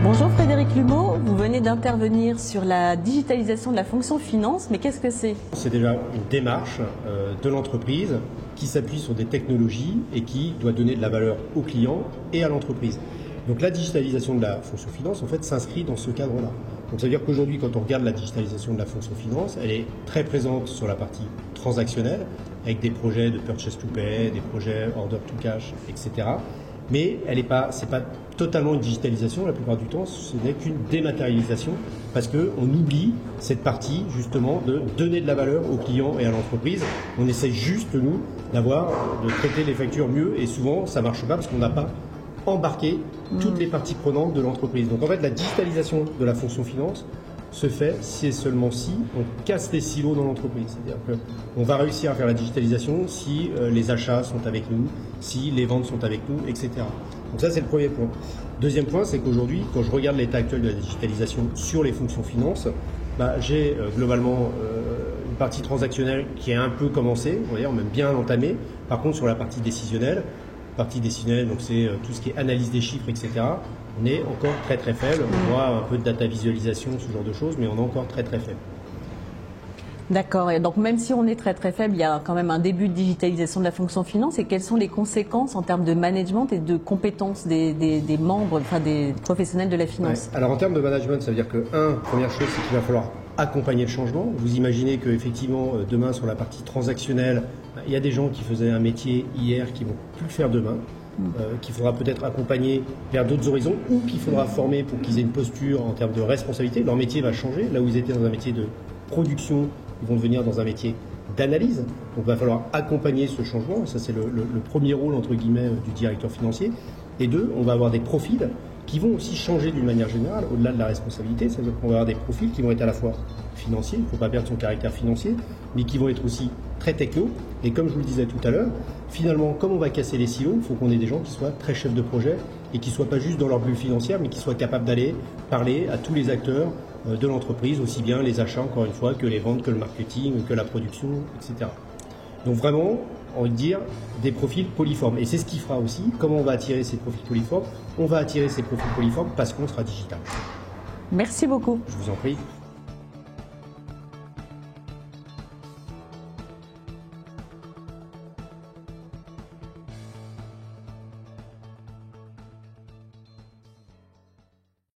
Bonjour Frédéric Lumeau, vous venez d'intervenir sur la digitalisation de la fonction finance, mais qu'est-ce que c'est? C'est déjà une démarche de l'entreprise qui s'appuie sur des technologies et qui doit donner de la valeur aux clients et à l'entreprise. Donc la digitalisation de la fonction finance, en fait, s'inscrit dans ce cadre-là. Donc ça veut dire qu'aujourd'hui, quand on regarde la digitalisation de la fonction finance, elle est très présente sur la partie transactionnelle, avec des projets de purchase to pay, des projets order to cash, etc. Mais c'est pas totalement une digitalisation, la plupart du temps, ce n'est qu'une dématérialisation, parce qu'on oublie cette partie, justement, de donner de la valeur aux clients et à l'entreprise. On essaie juste, nous, de traiter les factures mieux, et souvent, ça marche pas parce qu'on n'a pas embarqué toutes les parties prenantes de l'entreprise. Donc en fait, la digitalisation de la fonction finance se fait si et seulement si on casse les silos dans l'entreprise. C'est-à-dire qu'on va réussir à faire la digitalisation si les achats sont avec nous, si les ventes sont avec nous, etc. Donc ça, c'est le premier point. Deuxième point, c'est qu'aujourd'hui, quand je regarde l'état actuel de la digitalisation sur les fonctions finance, j'ai globalement une partie transactionnelle qui est un peu commencée, on va dire, même bien entamée. Par contre, sur la partie décisionnelle, donc c'est tout ce qui est analyse des chiffres, etc. On est encore très très faible. On voit un peu de data visualisation, ce genre de choses, mais on est encore très très faible. D'accord. Et donc même si on est très très faible, il y a quand même un début de digitalisation de la fonction finance. Et quelles sont les conséquences en termes de management et de compétences des membres, enfin des professionnels de la finance? Alors en termes de management, ça veut dire que, première chose, c'est qu'il va falloir accompagner le changement. Vous imaginez qu'effectivement, demain, sur la partie transactionnelle, il y a des gens qui faisaient un métier hier qui ne vont plus le faire demain, qu'il faudra peut-être accompagner vers d'autres horizons ou qu'il faudra former pour qu'ils aient une posture en termes de responsabilité. Leur métier va changer. Là où ils étaient dans un métier de production, ils vont devenir dans un métier d'analyse. Donc il va falloir accompagner ce changement. Ça, c'est le premier rôle, entre guillemets, du directeur financier. Et deux, on va avoir des profils qui vont aussi changer d'une manière générale, au-delà de la responsabilité. C'est-à-dire qu'on va avoir des profils qui vont être à la fois financiers, il ne faut pas perdre son caractère financier, mais qui vont être aussi très techno. Et comme je vous le disais tout à l'heure, finalement, comme on va casser les silos, il faut qu'on ait des gens qui soient très chefs de projet et qui ne soient pas juste dans leur bulle financière, mais qui soient capables d'aller parler à tous les acteurs de l'entreprise, aussi bien les achats, encore une fois, que les ventes, que le marketing, que la production, etc. Donc vraiment, on va dire, des profils polyformes. Et c'est ce qui fera aussi, comment on va attirer ces profils polyformes? On va attirer ces profils polyformes parce qu'on sera digital. Merci beaucoup. Je vous en prie.